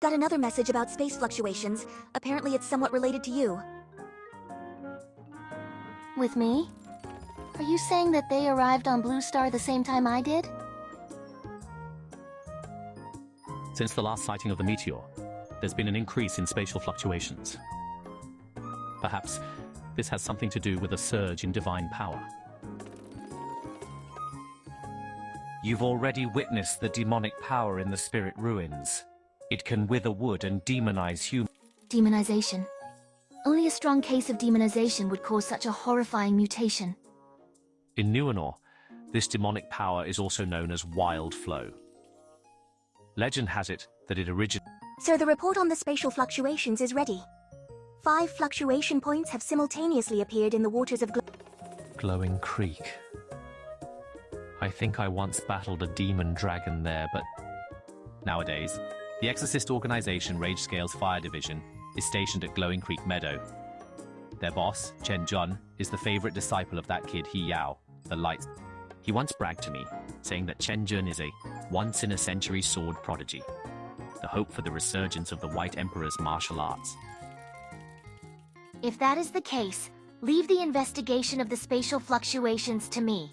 got another message about space fluctuations. Apparently it's somewhat related to you. With me? Are you saying that they arrived on Blue Star the same time I did? Since the last sighting of the meteor, there's been an increase in spatial fluctuations. Perhaps this has something to do with a surge in divine power. You've already witnessed the demonic power in the spirit ruins. It can wither wood and demonize humans. Demonization. Only a strong case of demonization would cause such a horrifying mutation. In Numenor, this demonic power is also known as wild flow. Legend has it that it originated. Sir, the report on the spatial fluctuations is ready. 5 fluctuation points have simultaneously appeared in the waters of Glowing Creek. I think I once battled a demon dragon there, but nowadays, the Exorcist organization Rage Scale's Fire Division is stationed at Glowing Creek Meadow. Their boss, Chen Jun, is the favorite disciple of that kid He Yao, the Light. He once bragged to me, saying that Chen Jun is a once-in-a-century sword prodigy, the hope for the resurgence of the White Emperor's martial arts. If that is the case, leave the investigation of the spatial fluctuations to me.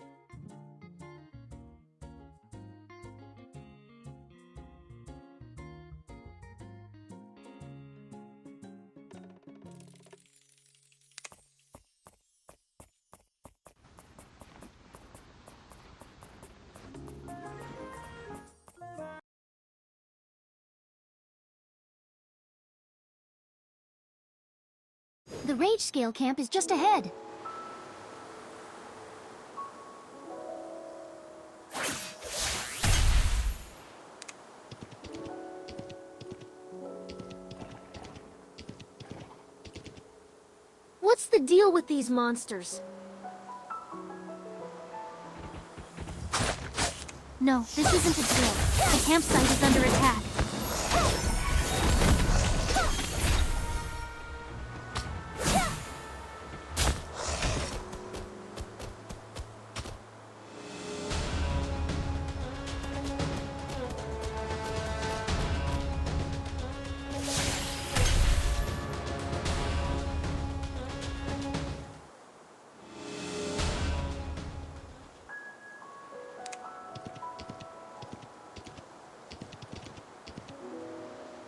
The Rage Scale camp is just ahead. What's the deal with these monsters? No, this isn't a drill. The campsite is under attack.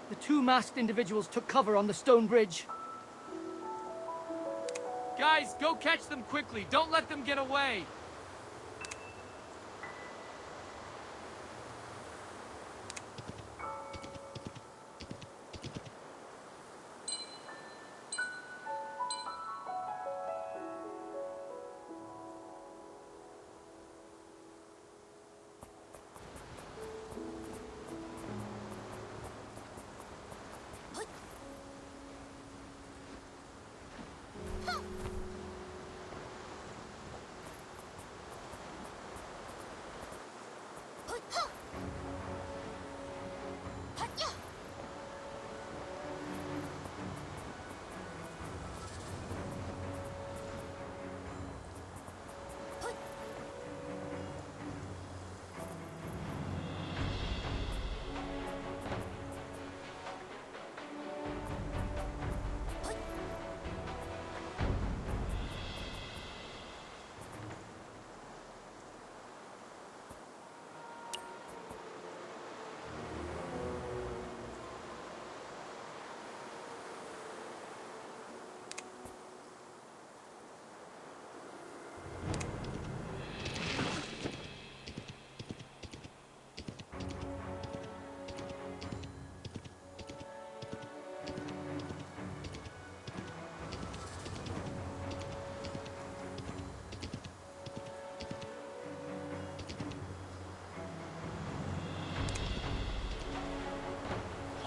The 2 masked individuals took cover on the stone bridge. Guys, go catch them quickly. Don't let them get away.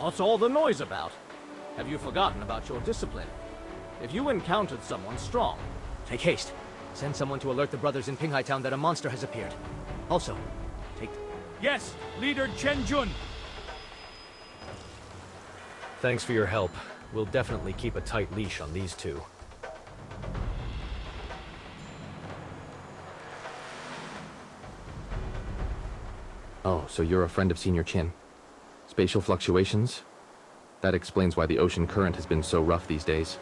What's all the noise about? Have you forgotten about your discipline? If you encountered someone strong, Make haste. Send someone to alert the brothers in Pinghai Town that a monster has appeared. Also, take... Yes, Leader Chen Jun. thanks for your help. We'll definitely keep a tight leash on these 2. Oh, so you're a friend of Senior Chin. Spatial fluctuations? That explains why the ocean current has been so rough these days.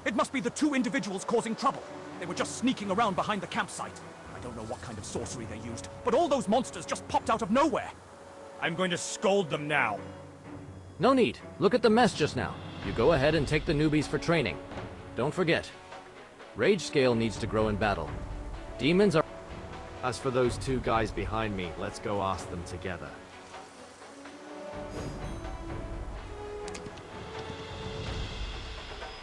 It must be the two individuals causing trouble. They were just sneaking around behind the campsite. I don't know what kind of sorcery they used, but all those monsters just popped out of nowhere. I'm going to scold them now. No need. Look at the mess just now. You go ahead and take the newbies for training. Don't forget, Rage Scale needs to grow in battle. Demons are... As for those two guys behind me, let's go ask them together.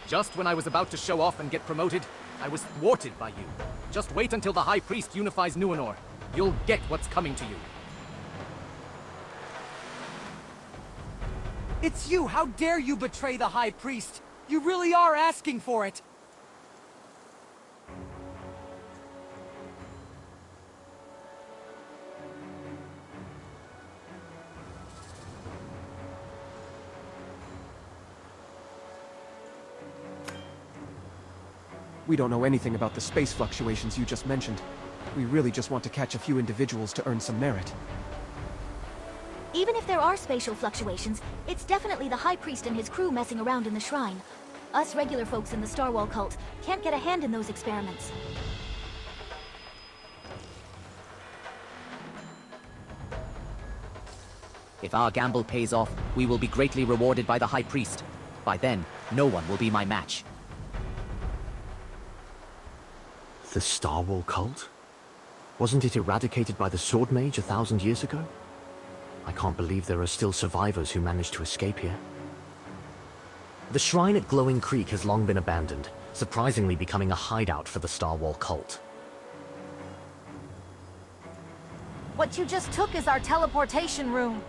Just when I was about to show off and get promoted, I was thwarted by you. Just wait until the High Priest unifies Numenor. You'll get what's coming to you. It's you! How dare you betray the High Priest? You really are asking for it! We don't know anything about the space fluctuations you just mentioned. We really just want to catch a few individuals to earn some merit. Even if there are spatial fluctuations, it's definitely the High Priest and his crew messing around in the shrine. Us regular folks in the Starwall cult can't get a hand in those experiments. If our gamble pays off, we will be greatly rewarded by the High Priest. By then, no one will be my match. The Starwall cult? Wasn't it eradicated by the Sword Mage 1,000 years ago? I can't believe there are still survivors who managed to escape here. The shrine at Glowing Creek has long been abandoned, surprisingly becoming a hideout for the Starwall cult. What you just took is our teleportation room.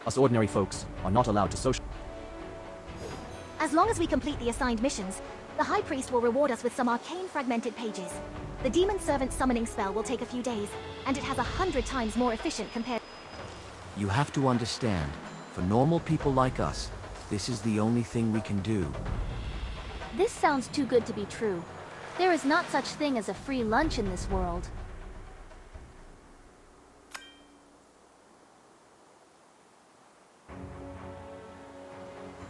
Us ordinary folks are not allowed to social... As long as we complete the assigned missions, the High Priest will reward us with some arcane fragmented pages. The Demon Servant summoning spell will take a few days, and it has 100 times more efficient compared... You have to understand, for normal people like us, this is the only thing we can do. This sounds too good to be true. There is not such thing as a free lunch in this world.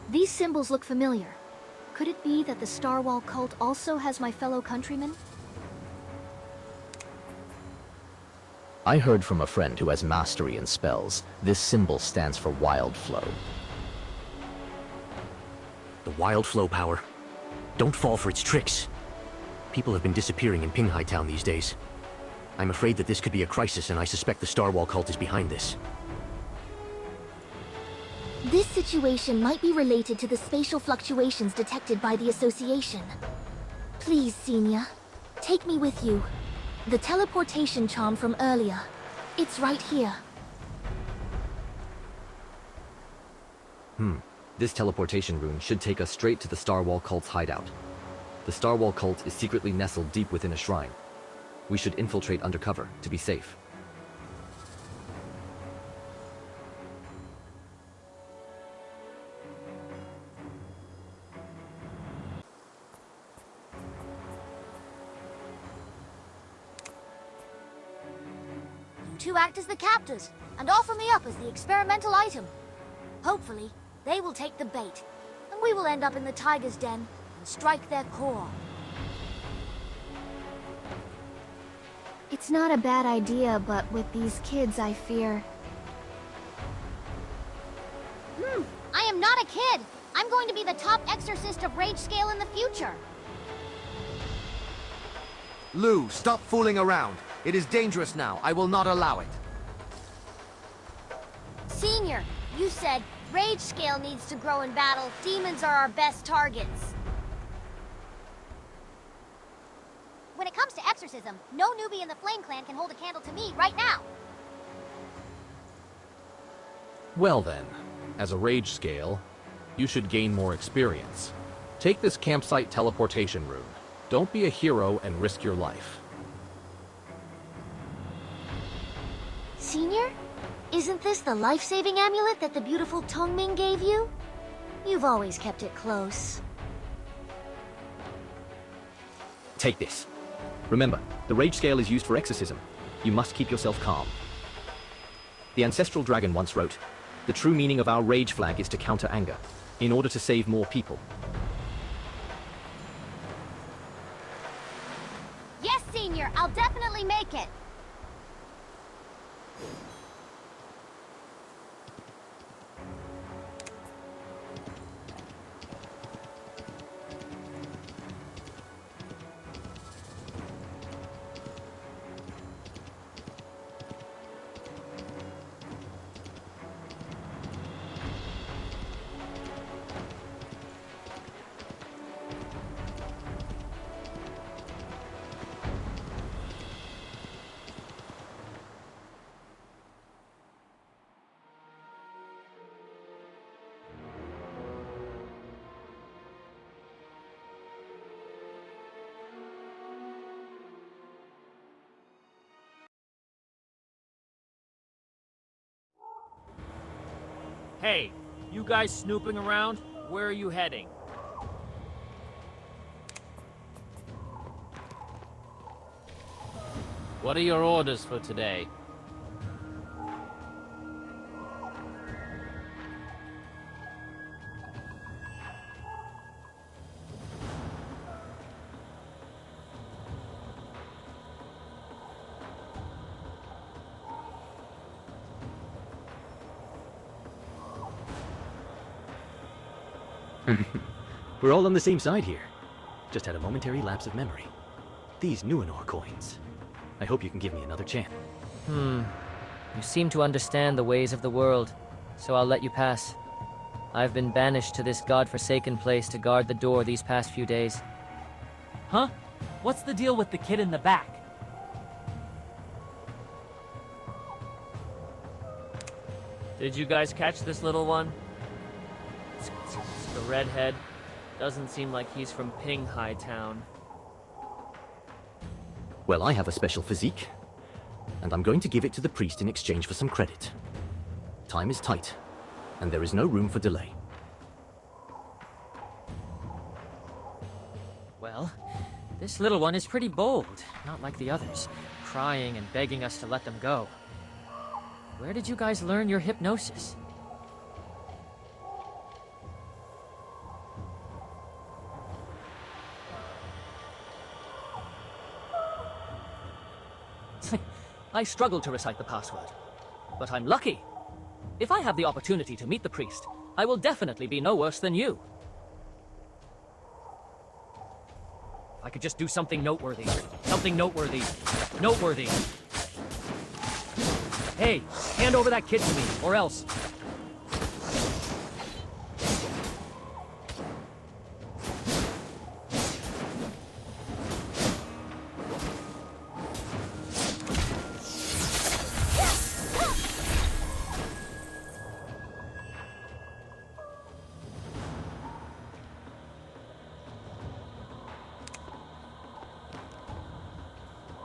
These symbols look familiar. Could it be that the Starwall cult also has my fellow countrymen? I heard from a friend who has mastery in spells. This symbol stands for Wild Flow. The Wild Flow power. Don't fall for its tricks. People have been disappearing in Pinghai Town these days. I'm afraid that this could be a crisis, and I suspect the Starwall cult is behind this. This situation might be related to the spatial fluctuations detected by the Association. Please, Senior, take me with you. The teleportation charm from earlier. It's right here. This teleportation rune should take us straight to the Starwall cult's hideout. The Starwall cult is secretly nestled deep within a shrine. We should infiltrate undercover to be safe. To act as the captors and offer me up as the experimental item. Hopefully, they will take the bait, and we will end up in the tiger's den and strike their core. It's not a bad idea, but with these kids, I fear... I am not a kid! I'm going to be the top exorcist of Rage Scale in the future! Lou, stop fooling around. It is dangerous now. I will not allow it. Senior, you said Rage Scale needs to grow in battle. Demons are our best targets. When it comes to exorcism, no newbie in the Flame Clan can hold a candle to me right now. Well then, as a Rage Scale, you should gain more experience. Take this campsite teleportation rune. Don't be a hero and risk your life. Senior? Isn't this the life-saving amulet that the beautiful Tongming gave you? You've always kept it close. Take this. Remember, the Rage Scale is used for exorcism. You must keep yourself calm. The ancestral dragon once wrote, The true meaning of our rage flag is to counter anger, in order to save more people. Yes, Senior, I'll definitely make it. Hey, you guys snooping around? Where are you heading? What are your orders for today? We're all on the same side here. Just had a momentary lapse of memory. These Numenor coins. I hope you can give me another chance. You seem to understand the ways of the world, so I'll let you pass. I've been banished to this godforsaken place to guard the door these past few days. Huh? What's the deal with the kid in the back? Did you guys catch this little one? The redhead. Doesn't seem like he's from Pinghai Town. Well, I have a special physique, and I'm going to give it to the priest in exchange for some credit. Time is tight, and there is no room for delay. Well, this little one is pretty bold, not like the others, crying and begging us to let them go. Where did you guys learn your hypnosis? I struggle to recite the password, but I'm lucky. If I have the opportunity to meet the priest, I will definitely be no worse than you. If I could just do something noteworthy. Something noteworthy. Noteworthy. Hey, hand over that kid to me, or else.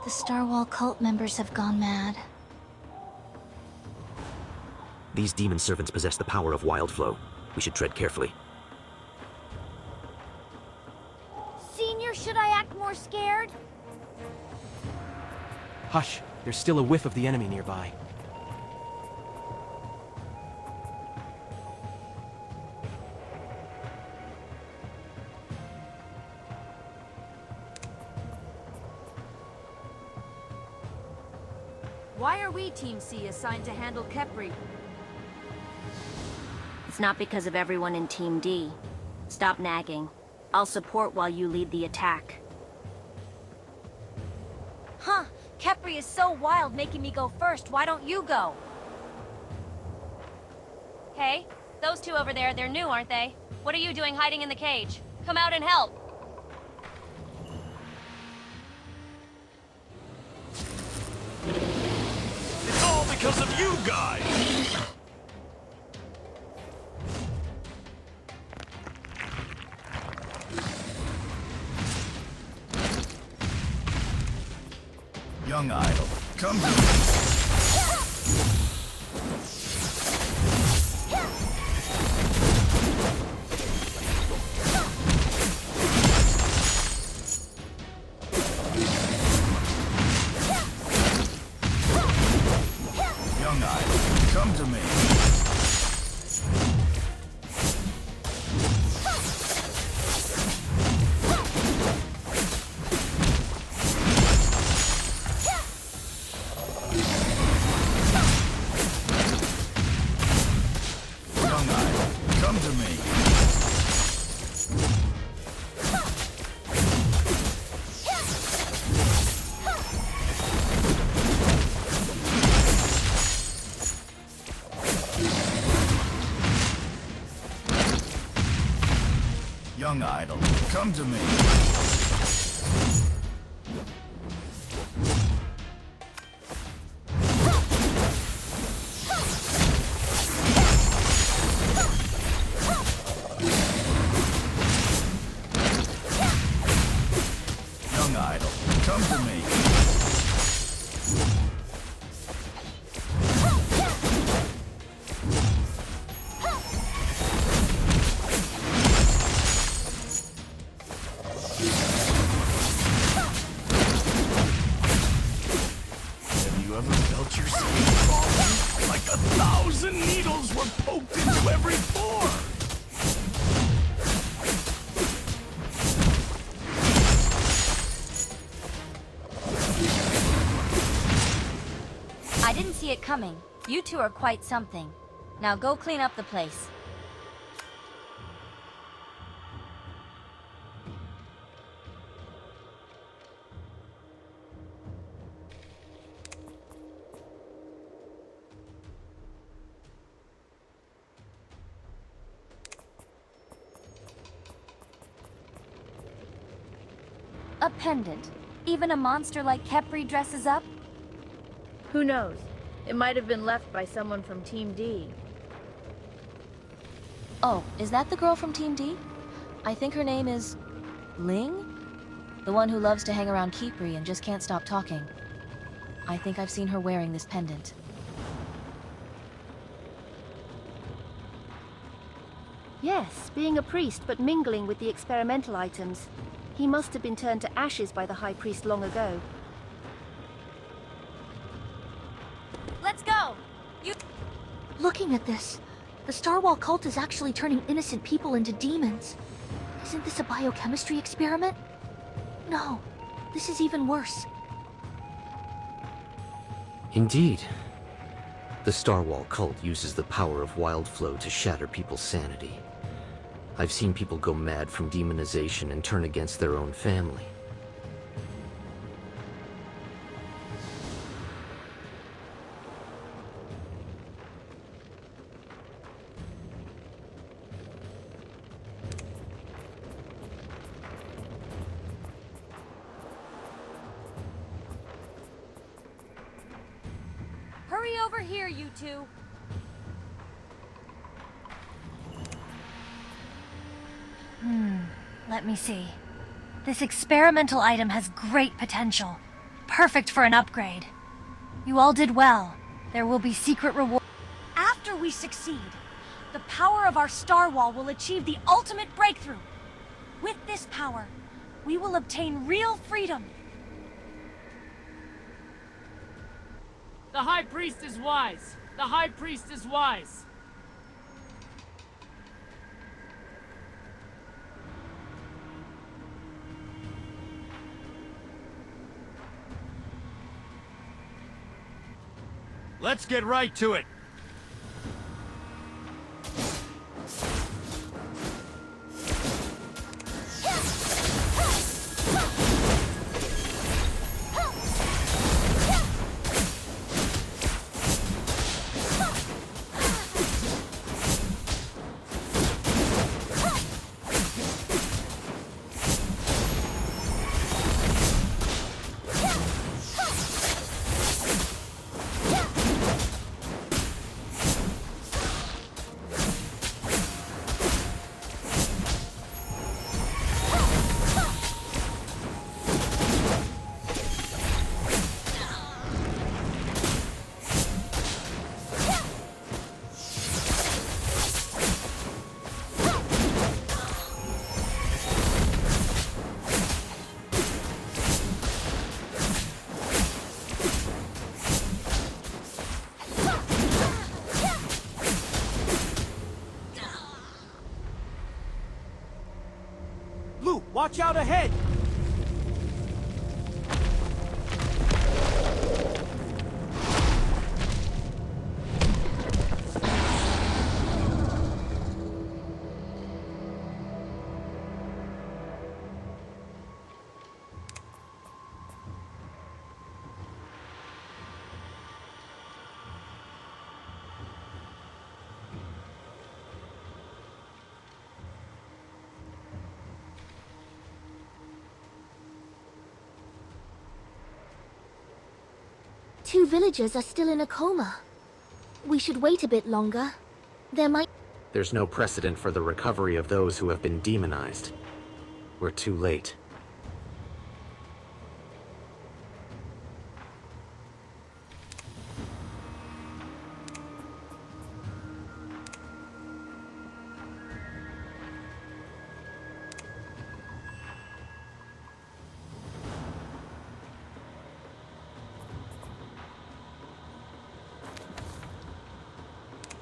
The Starwall cult members have gone mad. These demon servants possess the power of wild flow. We should tread carefully. Senior, should I act more scared? Hush, there's still a whiff of the enemy nearby. Why are we Team C assigned to handle Khepri? It's not because of everyone in Team D. Stop nagging. I'll support while you lead the attack. Huh, Khepri is so wild making me go first. Why don't you go? Hey, those two over there, they're new, aren't they? What are you doing hiding in the cage? Come out and help! It's all because of you guys! Young idol, come to me. Young idol, come to me. come to me. Young idol, come to me. Young idol, come to me. Have you ever felt yourself falling like 1,000 needles were poked into every pore? I didn't see it coming. You two are quite something. Now go clean up the place. A pendant. Even a monster like Kepri dresses up? Who knows? It might have been left by someone from Team D. Oh, is that the girl from Team D? I think her name is... Ling? The one who loves to hang around Kepri and just can't stop talking. I think I've seen her wearing this pendant. Yes, being a priest but mingling with the experimental items. He must have been turned to ashes by the High Priest long ago. Let's go! Looking at this, the Starwall cult is actually turning innocent people into demons. Isn't this a biochemistry experiment? No, this is even worse. Indeed. The Starwall cult uses the power of wild flow to shatter people's sanity. I've seen people go mad from demonization and turn against their own family. Hurry over here, you two! Let me see. This experimental item has great potential. Perfect for an upgrade. You all did well. There will be secret reward. After we succeed, the power of our Star Wall will achieve the ultimate breakthrough. With this power, we will obtain real freedom. The High Priest is wise. The High Priest is wise. Let's get right to it. Watch out ahead! 2 villagers are still in a coma. We should wait a bit longer. There might... There's no precedent for the recovery of those who have been demonized. We're too late.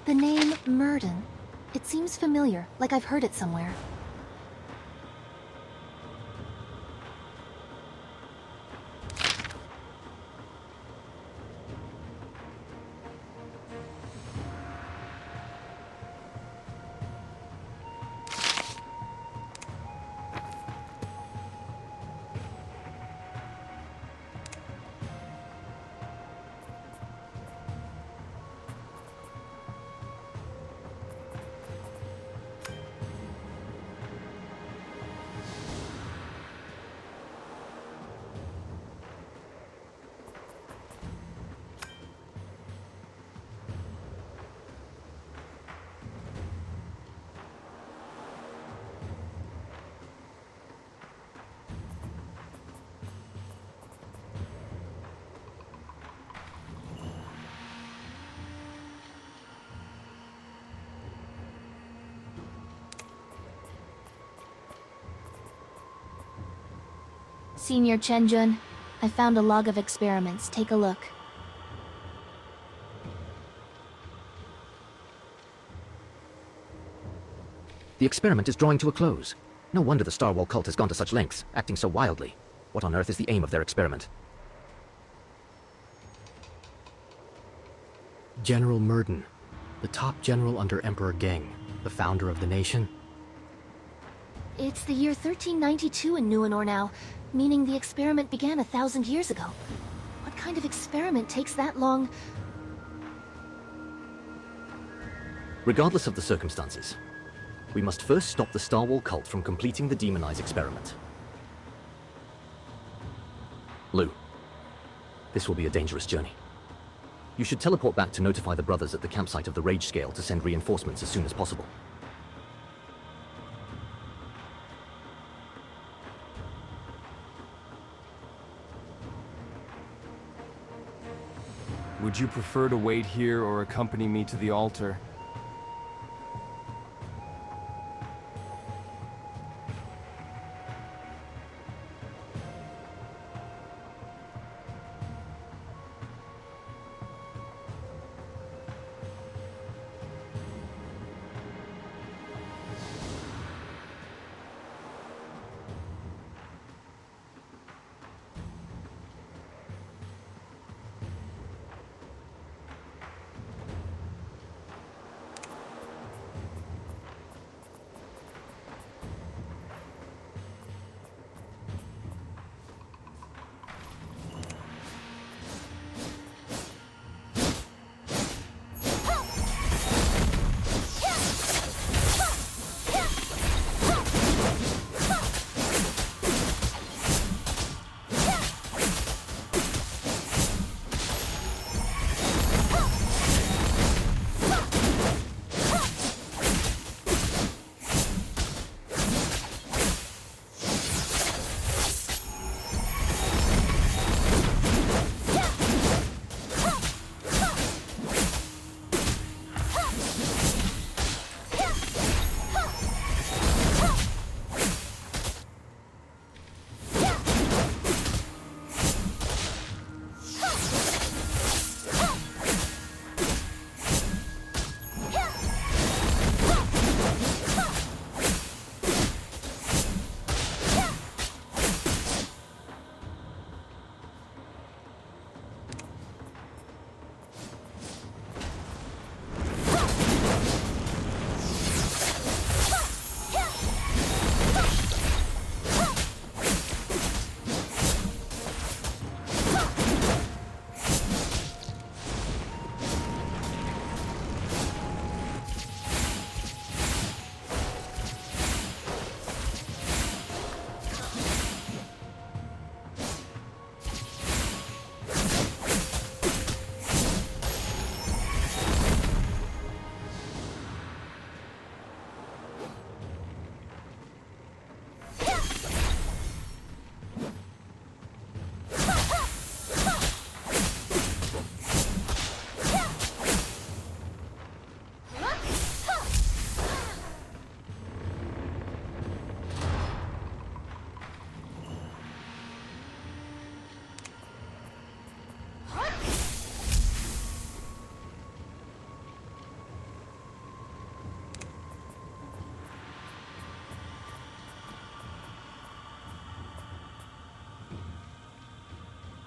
The name Murden. It seems familiar, like I've heard it somewhere. Senior Chenjun, I found a log of experiments. Take a look. The experiment is drawing to a close. No wonder the Star Wall cult has gone to such lengths, acting so wildly. What on earth is the aim of their experiment? General Murden, the top general under Emperor Geng, the founder of the nation. It's the year 1392 in Numenor now, meaning the experiment began 1,000 years ago. What kind of experiment takes that long? Regardless of the circumstances, we must first stop the Star Wall cult from completing the demonize experiment. Lu, this will be a dangerous journey. You should teleport back to notify the brothers at the campsite of the Rage Scale to send reinforcements as soon as possible. Would you prefer to wait here or accompany me to the altar?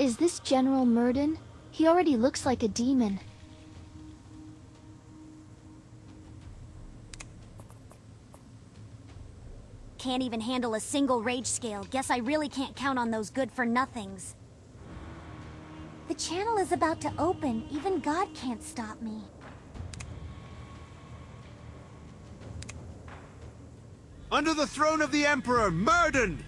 Is this General Murden? He already looks like a demon. Can't even handle a single rage scale. Guess I really can't count on those good-for-nothings. The channel is about to open. Even God can't stop me. Under the throne of the Emperor, Murden!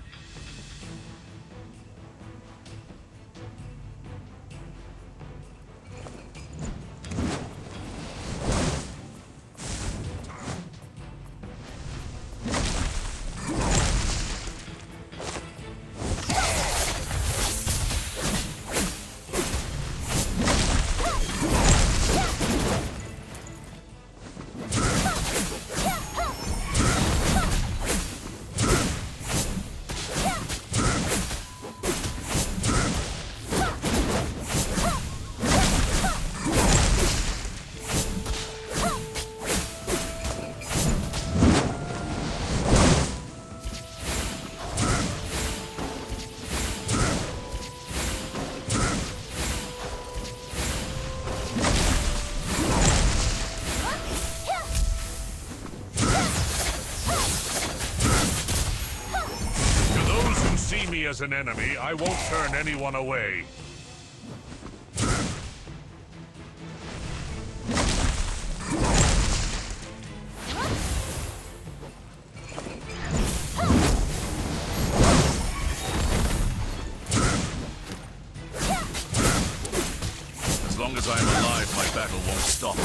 As an enemy, I won't turn anyone away. As long as I'm alive, my battle won't stop.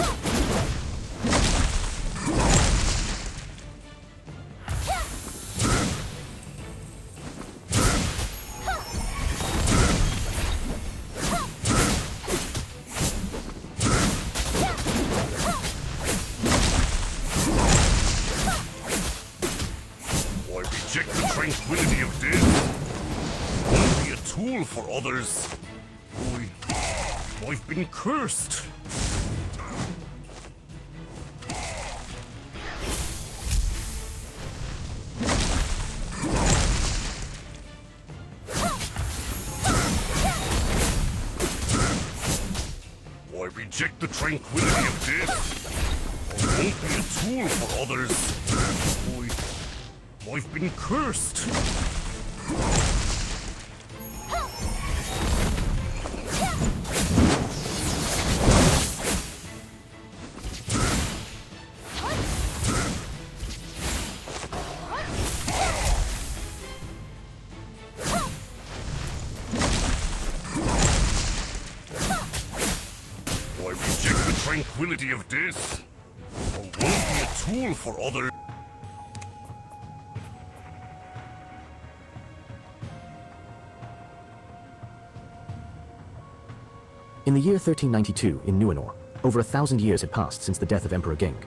Tranquility of death won't be a tool for others. I've been cursed. I reject the tranquility of death. I won't be a tool for others. I've been cursed. I reject the tranquility of death. I won't be a tool for others. In the year 1392, in Numenor, over 1,000 years had passed since the death of Emperor Genk.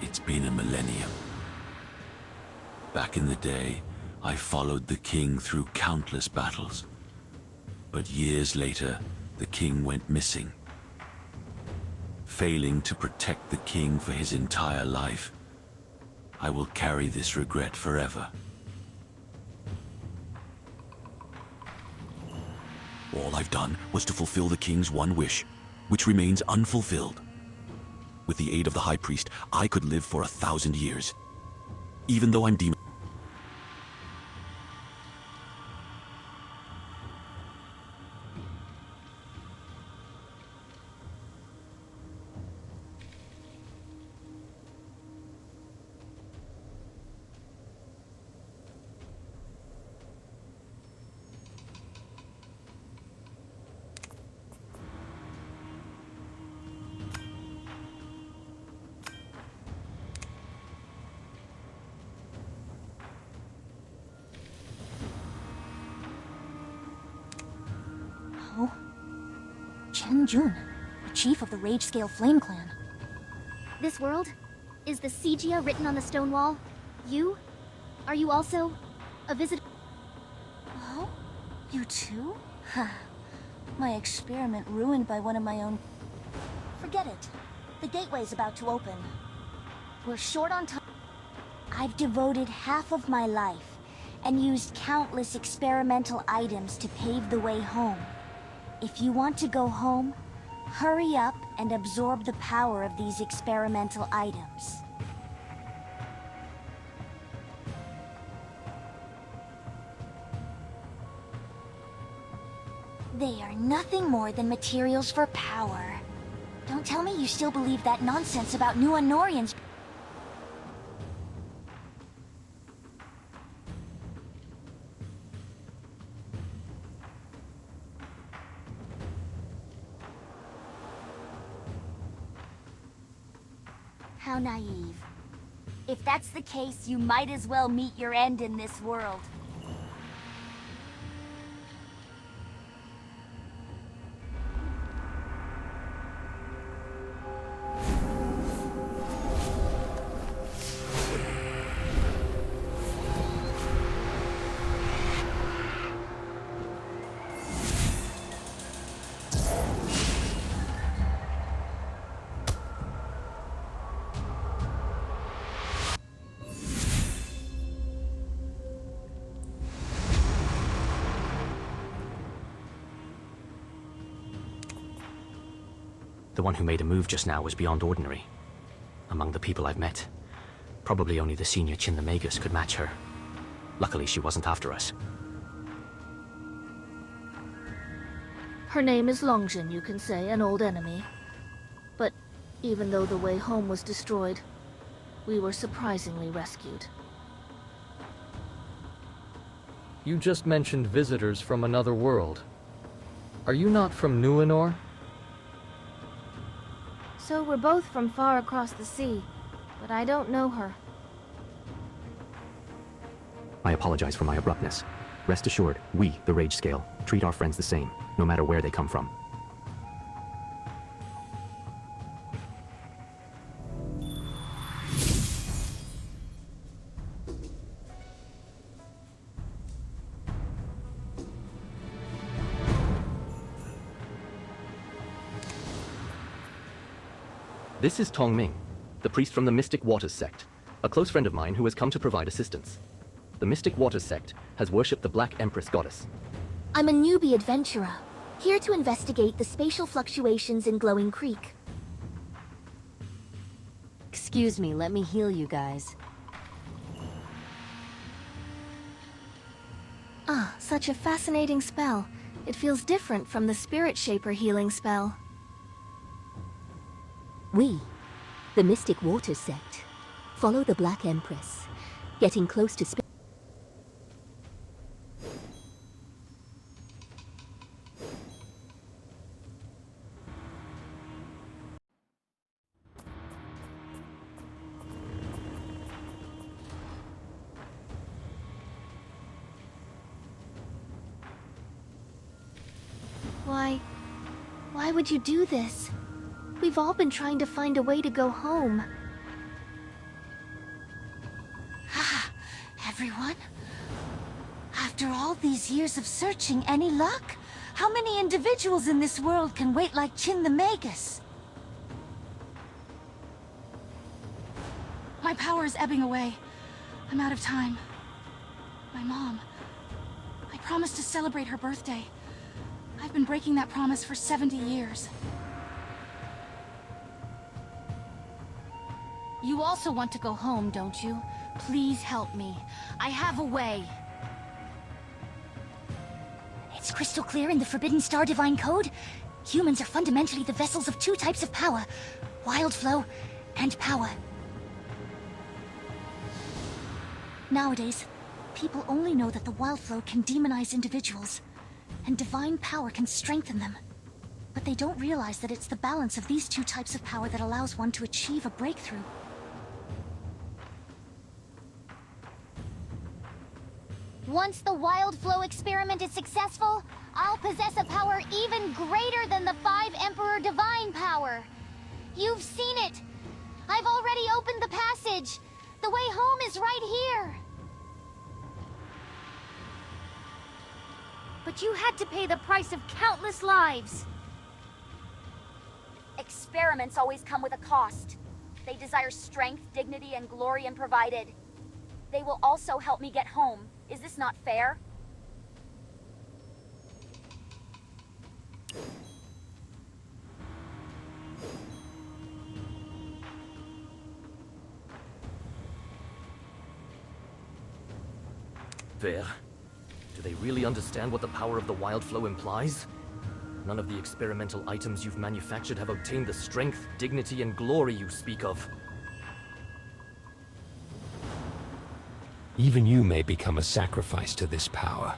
It's been a millennium. Back in the day, I followed the king through countless battles. But years later, the king went missing. Failing to protect the king for his entire life, I will carry this regret forever. All I've done was to fulfill the king's one wish, which remains unfulfilled. With the aid of the High Priest, I could live for 1,000 years. Even though I'm demon. Jun, the chief of the Rage Scale Flame Clan. This world? Is the Sigia written on the stone wall? You? Are you also a visitor? Oh? You too? My experiment ruined by one of my own... Forget it. The gateway's about to open. We're short on time. I've devoted half of my life, and used countless experimental items to pave the way home. If you want to go home, hurry up and absorb the power of these experimental items. They are nothing more than materials for power. Don't tell me you still believe that nonsense about new Honorians. How naive. If that's the case, you might as well meet your end in this world. The one who made a move just now was beyond ordinary. Among the people I've met, probably only the senior Chinlamagus could match her. Luckily, she wasn't after us. Her name is Longjin, you can say, an old enemy. But even though the way home was destroyed, we were surprisingly rescued. You just mentioned visitors from another world. Are you not from Numenor? So we're both from far across the sea, but I don't know her. I apologize for my abruptness. Rest assured, we, the Rage Scale, treat our friends the same, no matter where they come from. This is Tong Ming, the priest from the Mystic Waters sect, a close friend of mine who has come to provide assistance. The Mystic Waters sect has worshipped the Black Empress goddess. I'm a newbie adventurer, here to investigate the spatial fluctuations in Glowing Creek. Excuse me, let me heal you guys. Ah, such a fascinating spell. It feels different from the Spirit Shaper healing spell. We, the Mystic Waters sect, follow the Black Empress, getting close to Why would you do this? We've all been trying to find a way to go home. Everyone? After all these years of searching, any luck? How many individuals in this world can wait like Chinlamagus? My power is ebbing away. I'm out of time. My mom. I promised to celebrate her birthday. I've been breaking that promise for 70 years. You also want to go home, don't you? Please help me. I have a way. It's crystal clear in the Forbidden Star Divine Code. Humans are fundamentally the vessels of two types of power. Wild flow and power. Nowadays, people only know that the wild flow can demonize individuals, and divine power can strengthen them. But they don't realize that it's the balance of these two types of power that allows one to achieve a breakthrough. Once the wild flow experiment is successful, I'll possess a power even greater than the 5 Emperor Divine Power. You've seen it! I've already opened the passage! The way home is right here! But you had to pay the price of countless lives! Experiments always come with a cost. They desire strength, dignity, and glory unprovided. They will also help me get home, Is this not fair? Fair? Do they really understand what the power of the wild flow implies? None of the experimental items you've manufactured have obtained the strength, dignity, and glory you speak of. Even you may become a sacrifice to this power.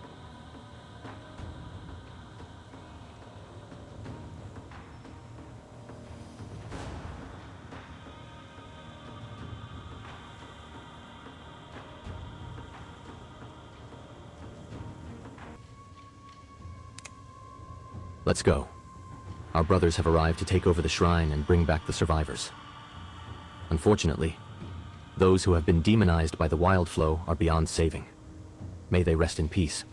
Let's go. Our brothers have arrived to take over the shrine and bring back the survivors. Unfortunately, those who have been demonized by the wild flow are beyond saving. May they rest in peace.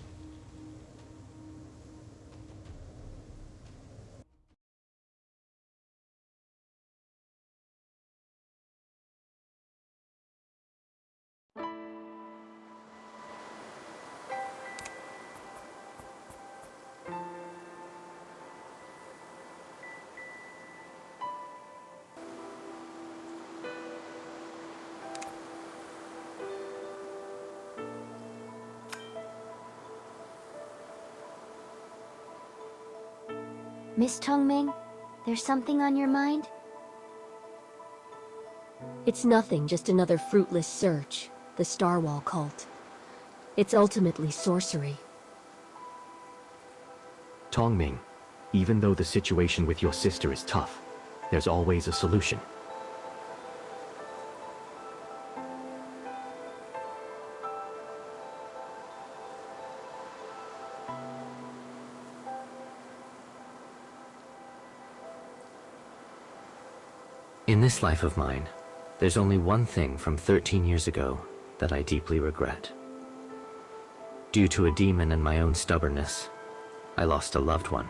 Miss Tongming, there's something on your mind? It's nothing, just another fruitless search. The Starwall cult. It's ultimately sorcery. Tongming, even though the situation with your sister is tough, there's always a solution. In this life of mine, there's only one thing from 13 years ago that I deeply regret. Due to a demon and my own stubbornness, I lost a loved one.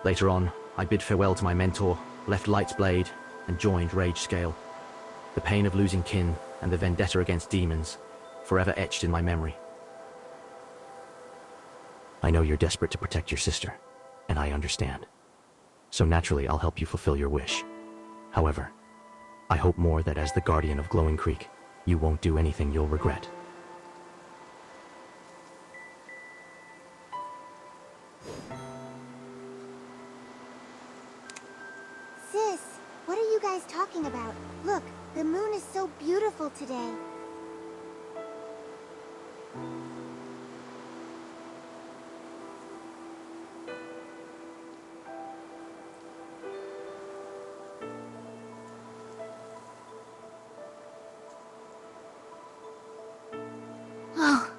Later on, I bid farewell to my mentor, left Light's Blade, and joined Rage Scale. The pain of losing kin and the vendetta against demons, forever etched in my memory. I know you're desperate to protect your sister, and I understand. So naturally, I'll help you fulfill your wish. However, I hope more that as the guardian of Glowing Creek, you won't do anything you'll regret. Sis, what are you guys talking about? Look, the moon is so beautiful today. Oh,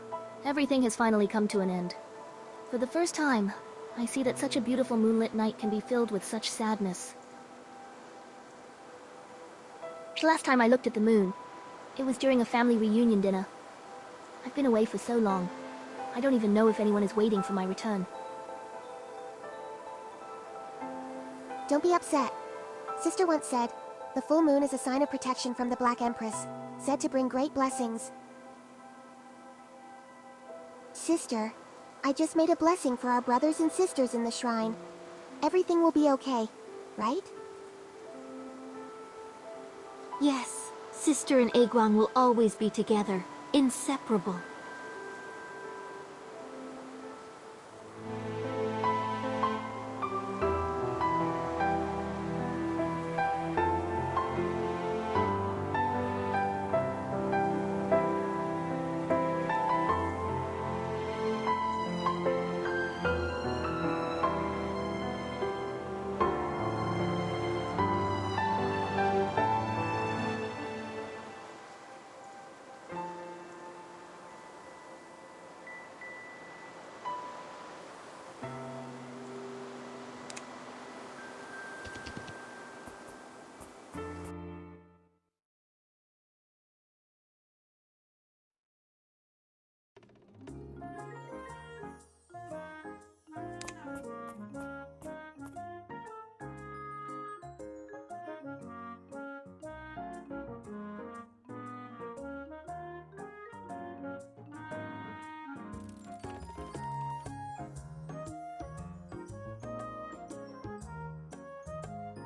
everything has finally come to an end. For the first time, I see that such a beautiful moonlit night can be filled with such sadness. The last time I looked at the moon, it was during a family reunion dinner. I've been away for so long, I don't even know if anyone is waiting for my return. Don't be upset. Sister once said, the full moon is a sign of protection from the Black Empress, said to bring great blessings. Sister, I just made a blessing for our brothers and sisters in the shrine. Everything will be okay, right? Yes, Sister and Aguang will always be together, inseparable.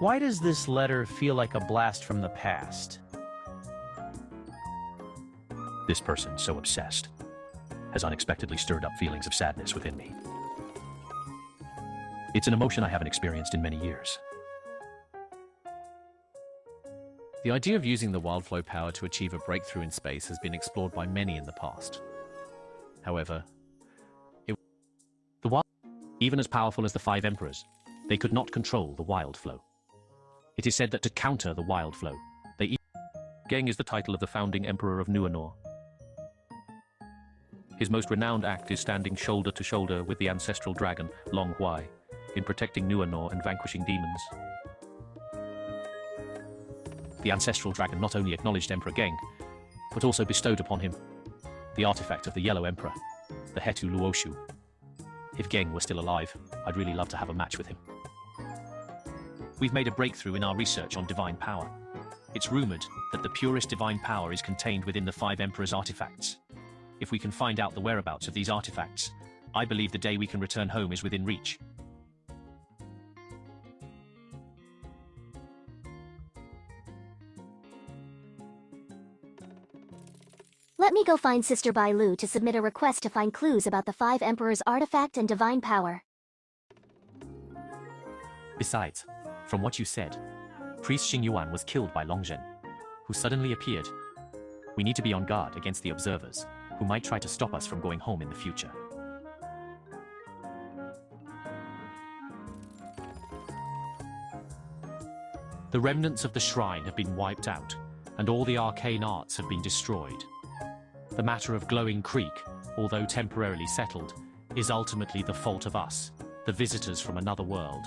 Why does this letter feel like a blast from the past? This person, so obsessed, has unexpectedly stirred up feelings of sadness within me. It's an emotion I haven't experienced in many years. The idea of using the wildflow power to achieve a breakthrough in space has been explored by many in the past. However, even as powerful as the 5 emperors, they could not control the wild flow. It is said that to counter the wild flow, Geng is the title of the founding emperor of Numenor. His most renowned act is standing shoulder to shoulder with the ancestral dragon, Long Huai, in protecting Numenor and vanquishing demons. The ancestral dragon not only acknowledged Emperor Geng, but also bestowed upon him the artifact of the Yellow Emperor, the Hetu Luoshu. If Geng were still alive, I'd really love to have a match with him. We've made a breakthrough in our research on divine power. It's rumored that the purest divine power is contained within the 5 Emperors' artifacts. If we can find out the whereabouts of these artifacts, I believe the day we can return home is within reach. Let me go find Sister Bai Lu to submit a request to find clues about the 5 Emperors' artifact and divine power. Besides, from what you said, Priest Xing Yuan was killed by Long Zhen, who suddenly appeared. We need to be on guard against the observers, who might try to stop us from going home in the future. The remnants of the shrine have been wiped out, and all the arcane arts have been destroyed. The matter of Glowing Creek, although temporarily settled, is ultimately the fault of us, the visitors from another world.